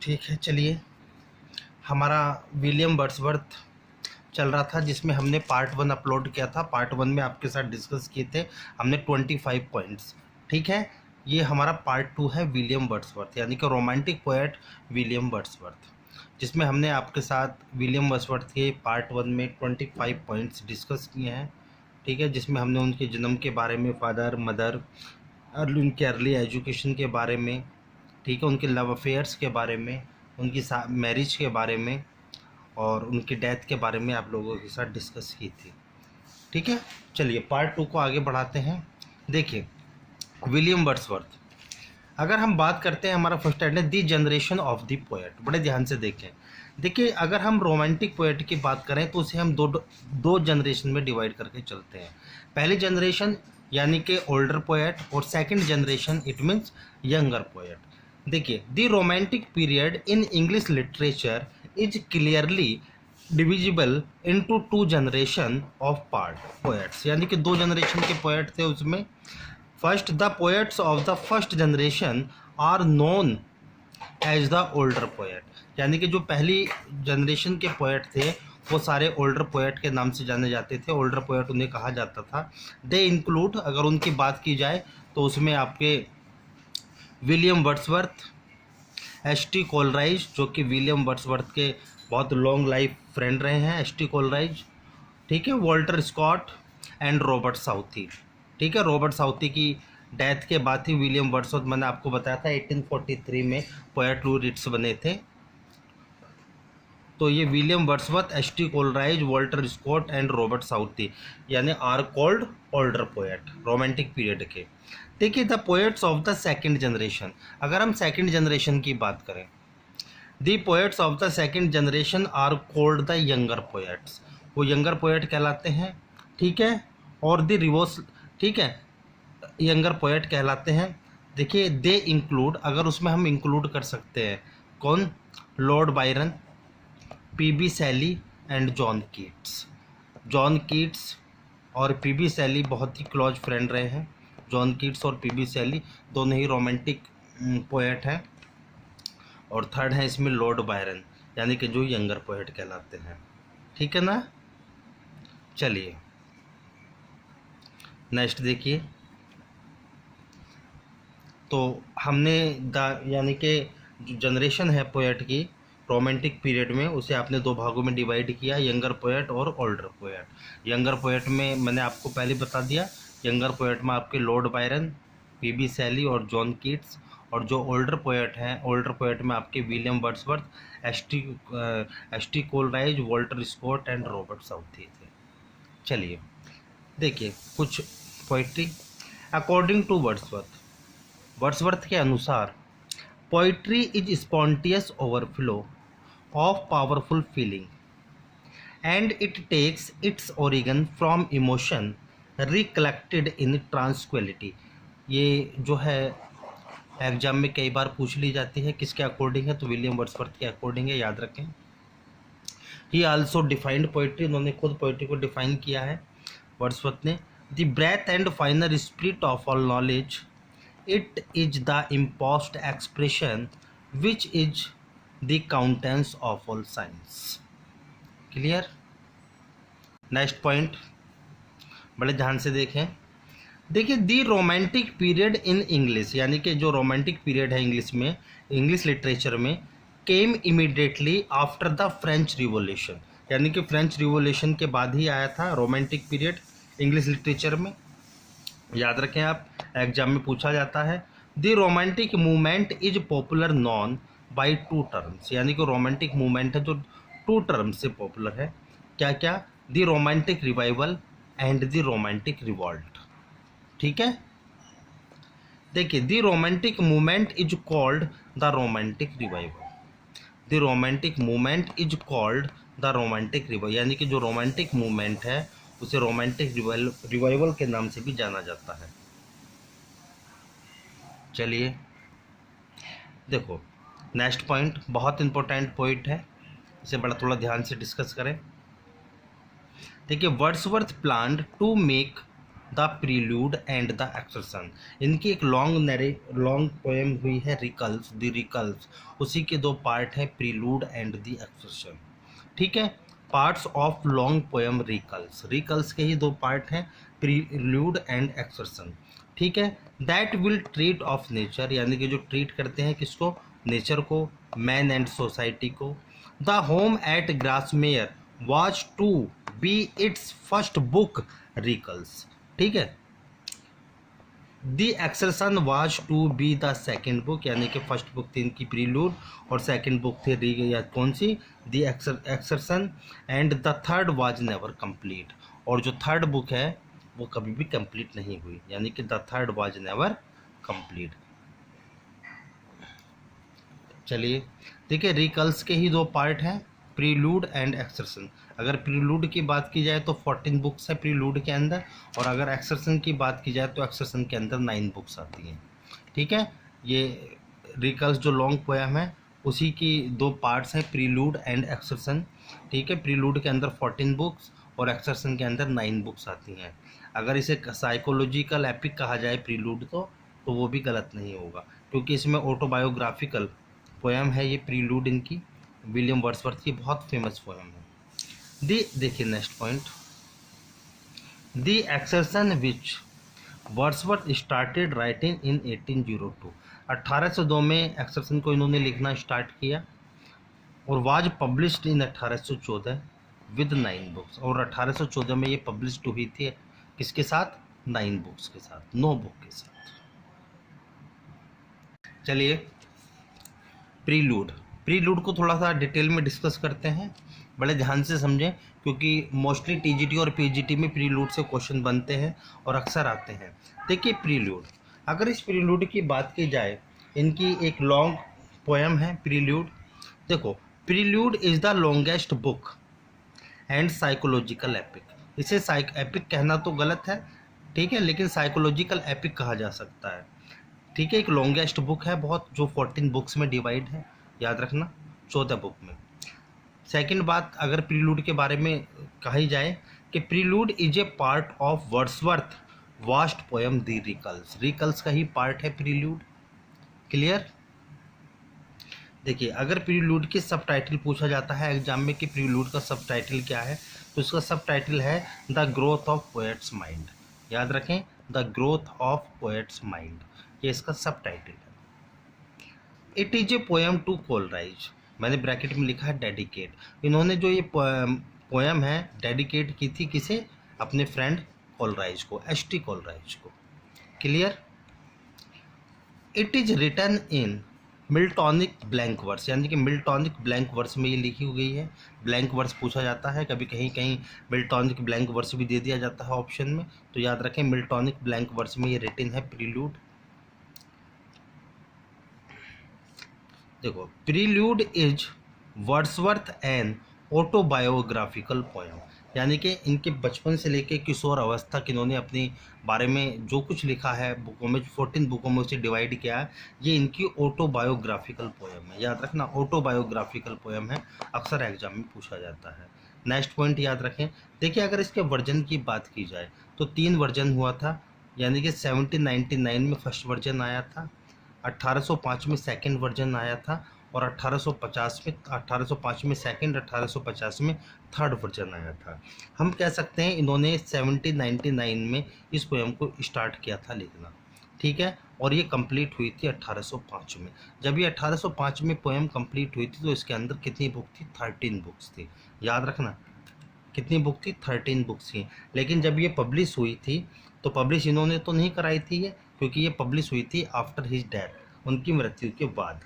ठीक है, चलिए। हमारा विलियम वर्ड्सवर्थ चल रहा था, जिसमें हमने पार्ट 1 अपलोड किया था। पार्ट 1 में आपके साथ डिस्कस किए थे हमने 25 पॉइंट्स। ठीक है, ये हमारा पार्ट 2 है विलियम वर्ड्सवर्थ, यानी कि रोमांटिक पोएट विलियम वर्ड्सवर्थ, जिसमें हमने आपके साथ विलियम वर्ड्सवर्थ के पार्ट 1 में 25 पॉइंट्स डिस्कस किए हैं। ठीक है, जिसमें हमने उनके जन्म के बारे में, फादर मदर और उनके अर्ली एजुकेशन के बारे में, ठीक है, उनके लव अफेयर्स के बारे में, उनकी मैरिज के बारे में और उनकी डेथ के बारे में आप लोगों के साथ डिस्कस की थी। ठीक है, चलिए पार्ट 2 को आगे बढ़ाते हैं। देखिए, विलियम वर्ड्सवर्थ, अगर हम बात करते हैं, हमारा फर्स्ट हेड है दी जनरेशन ऑफ द पोएट। बड़े ध्यान से देखें। देखिए, अगर हम रोमांटिक पोएट की बात करें तो उसे हम दो जनरेशन में डिवाइड करके चलते हैं। पहली जनरेशन यानी कि ओल्डर पोएट, और second generation it means younger poet. देखिए, the romantic period in English literature is clearly divisible into two generation of part poets, यानी कि दो जनरेशन के पोएट थे उसमें। First, the poets of the first generation are known as the older poet, यानी कि जो पहली जनरेशन के पोएट थे वो सारे ओल्डर पोएट के नाम से जाने जाते थे। ओल्डर पोएट उन्हें कहा जाता था। दे इंक्लूड, अगर उनकी बात की जाए तो उसमें आपके विलियम वर्ड्सवर्थ, एस.टी. कोलराइज, जो कि विलियम वर्ड्सवर्थ के बहुत लॉन्ग लाइफ फ्रेंड रहे हैं, एस.टी. कोलराइज। ठीक है, Walter Scott and Robert Southey. ठीक है, रॉबर्ट साउथी की डेथ के बाद ही विलियम वर्ड्सवर्थ, मैंने आपको बताया था 1843 में पोएट लॉरेट्स बने थे। तो ये William Wordsworth, S T. Coleridge, Walter Scott and Robert Southey यानी are called older poet romantic period के। देखिए, the poets of the second generation, अगर हम सेकंड जनरेशन की बात करें, the poets of the second generation are called the younger poets, वो younger poet कहलाते हैं। ठीक है, और द रिवोस, ठीक है, यंगर पोएट कहलाते हैं। देखिए, दे इंक्लूड, अगर उसमें हम इंक्लूड कर सकते हैं कौन, लॉर्ड बायरन, पी.बी. शैली and John Keats. John Keats और पी.बी. शैली बहुत ही क्लोज फ्रेंड रहे हैं। जॉन कीट्स और पी.बी. शैली दोनों ही रोमांटिक पोएट हैं। और थर्ड है इसमें लॉर्ड बायरन, यानी कि जो यंगर पोएट कहलाते हैं। ठीक है ना, चलिए नेक्स्ट देखिए। तो हमने यानी कि जो जनरेशन है पोएट की रोमांटिक पीरियड में, उसे आपने दो भागों में डिवाइड किया, यंगर पोएट और ओल्डर पोएट। यंगर पोएट में मैंने आपको पहले बता दिया, यंगर पोएट में आपके लॉर्ड बायरन, पी.बी. शैली और जॉन कीट्स, और जो ओल्डर पोएट हैं, ओल्डर पोएट में आपके William Wordsworth, S T. Coleridge, Walter Scott and Robert Southey थे। चलिए देखिए कुछ poetry according to Wordsworth. Wordsworth के अनुसार poetry is spontaneous overflow of powerful feeling and it takes its origin from emotion recollected in tranquillity. ये जो है exam में कई बार पूछ ली जाती है, किसके अकॉर्डिंग है, तो विलियम वर्ड्सवर्थ के अकॉर्डिंग है, याद रखें। ही आल्सो डिफाइंड पोइट्री, उन्होंने खुद पोइट्री को डिफाइन किया है वर्ड्सवर्थ ने। The breath and final spirit of all knowledge, it is the imposed expression which is the countenance of all science। Clear. Next point बड़े ध्यान से देखें। देखिए, the romantic period in English, यानी कि जो रोमांटिक पीरियड है इंग्लिश में, इंग्लिश लिटरेचर में, came immediately after the French revolution, यानी कि फ्रेंच रिवॉल्यूशन के बाद ही आया था रोमांटिक पीरियड इंग्लिश लिटरेचर में। याद रखें आप, एग्जाम में पूछा जाता है। The romantic movement is popular known by two terms, यानी कि रोमांटिक मूवमेंट है जो टू टर्म्स से पॉपुलर है। क्या क्या, the romantic revival and the romantic revolt. ठीक है, देखिए, the romantic movement is called the romantic revival, the romantic movement is called the romantic revival, यानी कि जो रोमांटिक मूवमेंट है उसे रोमांटिक रिवाइवल के नाम से भी जाना जाता है। चलिए देखो, नेक्स्ट पॉइंट बहुत इंपॉर्टेंट पॉइंट है, इसे बड़ा थोड़ा ध्यान से डिस्कस करें। देखिए, Wordsworth planned to make the prelude and the excursion. इनकी एक लॉन्ग पोएम हुई है रिकल्स, द रिकल्स, उसी के दो पार्ट हैं, प्रील्यूड एंड द एक्सरसन। ठीक है, पार्ट्स ऑफ लॉन्ग पोएम रिकल्स, रिकल्स के ही दो पार्ट हैं, प्रील्यूड एंड एक्सरसन। ठीक है, that will treat of nature, यानी कि जो ट्रीट करते हैं किसको, नेचर को, मैन एंड सोसाइटी को। The home at Grasmere was to be its first book recluse. ठीक है, the excursion was to be the second book, यानी कि फर्स्ट बुक थी इनकी प्रीलूड और सेकेंड बुक थी या कौन सी, the excursion, and the third was never complete, और जो थर्ड बुक है वो कभी भी कंप्लीट नहीं हुई, यानी कि the third was never complete. चलिए देखिए, रिकल्स के ही दो पार्ट हैं, प्रीलूड एंड एक्सरसन। अगर प्रीलूड की बात की जाए तो 14 बुक्स है प्रीलूड के अंदर, और अगर एक्सरसन की बात की जाए तो एक्सरसन के अंदर 9 बुक्स आती हैं। ठीक है, ये रिकल्स जो लॉन्ग पोएम है उसी की दो पार्ट्स हैं, प्रीलूड एंड एक्सरसन। ठीक है, प्रीलूड के अंदर 14 बुक्स और एक्सरसन के अंदर 9 बुक्स आती हैं। अगर इसे साइकोलॉजिकल एपिक कहा जाए प्रीलूड को, तो वो भी गलत नहीं होगा, क्योंकि इसमें ऑटोबायोग्राफिकल पोएम है ये प्रीलूड इनकी, विलियम वर्ड्सवर्थ की बहुत फेमस पोएम है। देखिए next point, the excursion which Wordsworth started writing in 1802, 1802 में एक्सरसन को इन्होंने लिखना स्टार्ट किया, और was published in 1814 with 9 books, और 1814 में ये पब्लिश्ड हुई थी किसके साथ, 9 बुक्स के साथ, 9 बुक के साथ। चलिए प्रीलूड, प्रीलूड को थोड़ा सा डिटेल में डिस्कस करते हैं, बड़े ध्यान से समझें, क्योंकि मोस्टली टीजीटी और पीजीटी में प्रीलूड से क्वेश्चन बनते हैं और अक्सर आते हैं। देखिए प्रीलूड, अगर इस प्रीलूड की बात की जाए, इनकी एक लॉन्ग पोएम है प्रीलूड। देखो, prelude is the longest book and psychological epic, इसे एपिक कहना तो गलत है, ठीक है, लेकिन साइकोलॉजिकल एपिक कहा जा सकता है। ठीक है, एक लॉन्गेस्ट बुक है बहुत, जो 14 बुक्स में डिवाइड है, याद रखना 14 बुक में। सेकंड बात, अगर प्रीलूड के बारे में कही जाए कि prelude is a part of Wordsworth vast poem the recluse, recluse का ही पार्ट है प्रीलूड। क्लियर। देखिए, अगर प्रीलूड के सब टाइटल पूछा जाता है एग्जाम में कि प्रीलूड का सब टाइटल क्या है, तो इसका सब टाइटल है the growth of poet's mind. याद रखें, the growth of poet's mind, ये इसका सब टाइटल है। It is a poem to Coleridge, मैंने ब्रैकेट में लिखा है डेडिकेट, इन्होंने जो ये पोएम है डेडिकेट की थी किसे, अपने फ्रेंड कोलराइज को, एच.टी. कोलराइज को। Clear. It is written in Miltonic blank verse, यानी कि मिल्टॉनिक ब्लैंक वर्स में ये लिखी हुई है। ब्लैंक वर्स पूछा जाता है कभी, कहीं कहीं मिल्टॉनिक ब्लैंक वर्स भी दे दिया जाता है ऑप्शन में, तो याद रखें मिल्टॉनिक ब्लैंक वर्स में ये रिटन है प्रीलूड। देखो, prelude is Wordsworth N autobiographical poem, यानी कि इनके बचपन से लेकर किशोर अवस्था तक इन्होंने अपने बारे में जो कुछ लिखा है बुकों में, 14 बुकों में उसे डिवाइड किया है, ये इनकी ऑटोबायोग्राफिकल पोएम है। याद रखना, ऑटोबायोग्राफिकल पोएम है, अक्सर एग्जाम में पूछा जाता है। नेक्स्ट पॉइंट याद रखें। देखिए, अगर इसके वर्जन की बात की जाए तो 3 वर्जन हुआ था, यानी कि 1799 में फर्स्ट वर्जन आया था, 1805 में सेकंड वर्जन आया था, और 1805 में सेकंड, 1850 में थर्ड वर्जन आया था। हम कह सकते हैं इन्होंने 1799 में इस पोएम को स्टार्ट किया था लिखना, ठीक है, और ये कंप्लीट हुई थी 1805 में। जब ये 1805 में पोएम कंप्लीट हुई थी तो इसके अंदर कितनी बुक थी, 13 बुक्स थी। याद रखना, कितनी बुक थी, 13 बुक्स थी। लेकिन जब ये पब्लिश हुई थी तो पब्लिश इन्होंने तो नहीं कराई थी ये, क्योंकि ये पब्लिश हुई थी आफ्टर हिज डेथ, उनकी मृत्यु के बाद।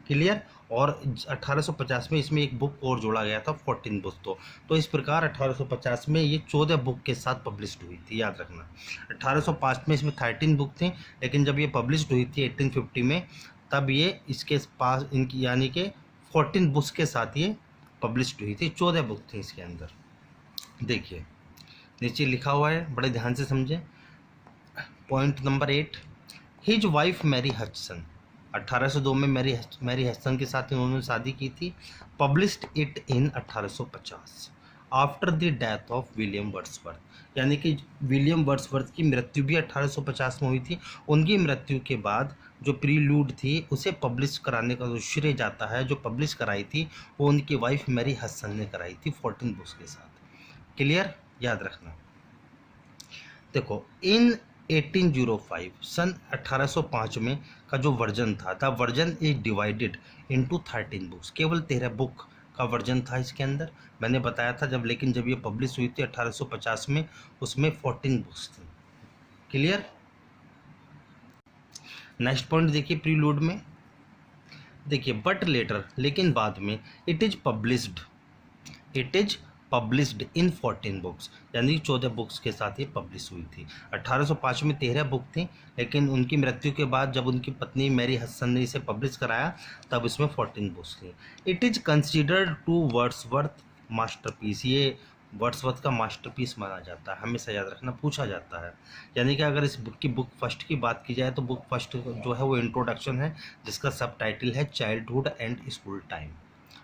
क्लियर। और 1850 में इसमें एक बुक और जोड़ा गया था, 14 बुक। तो इस प्रकार 1850 में ये 14 बुक के साथ पब्लिश्ड हुई थी। याद रखना, 1805 में इसमें 13 बुक थी, लेकिन जब ये पब्लिश्ड हुई थी 1850 में, तब ये इसके पास इनकी यानी कि 14 बुक्स के साथ ये पब्लिश्ड हुई थी, 14 बुक थी इसके अंदर। देखिए नीचे लिखा हुआ है, बड़े ध्यान से समझें। Point number 8, his wife Mary Hutchinson, 1802 में मैरी हचसन के साथ इन्होंने शादी की थी। Published it in 1850, after the death of William Wordsworth. यानी कि विलियम वर्ड्सवर्थ की मृत्यु भी 1850 में हुई थी। उनकी मृत्यु के बाद जो प्रीलूड थी उसे पब्लिश कराने का जो श्रेय जाता है, जो पब्लिश कराई थी वो उनकी वाइफ मैरी हसन ने कराई थी 14 बुक्स के साथ। क्लियर, याद रखना। देखो इन 1805 सन 1805 में का जो वर्जन था, the version is divided into 13 books. केवल 13 बुक का वर्जन था इसके अंदर, मैंने बताया था जब। लेकिन जब ये पब्लिश हुई थी 1850 में, उसमें 14 बुक्स थी। क्लियर। नेक्स्ट पॉइंट देखिए प्रीलूड में, देखिए बट लेटर, लेकिन बाद में, it is published in 14 books, यानी 14 बुक्स के साथ ये पब्लिश हुई थी। 1805 में 13 बुक थी, लेकिन उनकी मृत्यु के बाद जब उनकी पत्नी मैरी हसन ने इसे पब्लिश कराया तब इसमें 14 बुक्स थी। It is considered to Wordsworth masterpiece, ये वर्ड्सवर्थ का मास्टरपीस माना जाता है, हमेशा याद रखना, पूछा जाता है। यानी कि अगर इस बुक की बुक फर्स्ट की बात की जाए तो बुक फर्स्ट जो है वो इंट्रोडक्शन है, जिसका सब टाइटल है childhood and school time,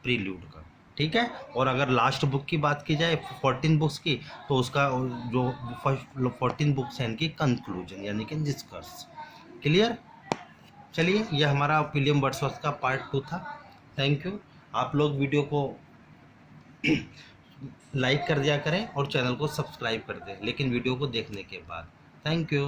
prelude का, ठीक है। और अगर लास्ट बुक की बात की जाए 14 बुक्स की, तो उसका जो फर्स्ट 14 बुक्स हैं इनकी कंक्लूजन यानी कि निष्कर्ष। क्लियर। चलिए, ये हमारा विलियम वर्ड्सवर्थ का पार्ट 2 था। Thank you. आप लोग वीडियो को लाइक कर दिया करें और चैनल को सब्सक्राइब कर दें, लेकिन वीडियो को देखने के बाद। Thank you.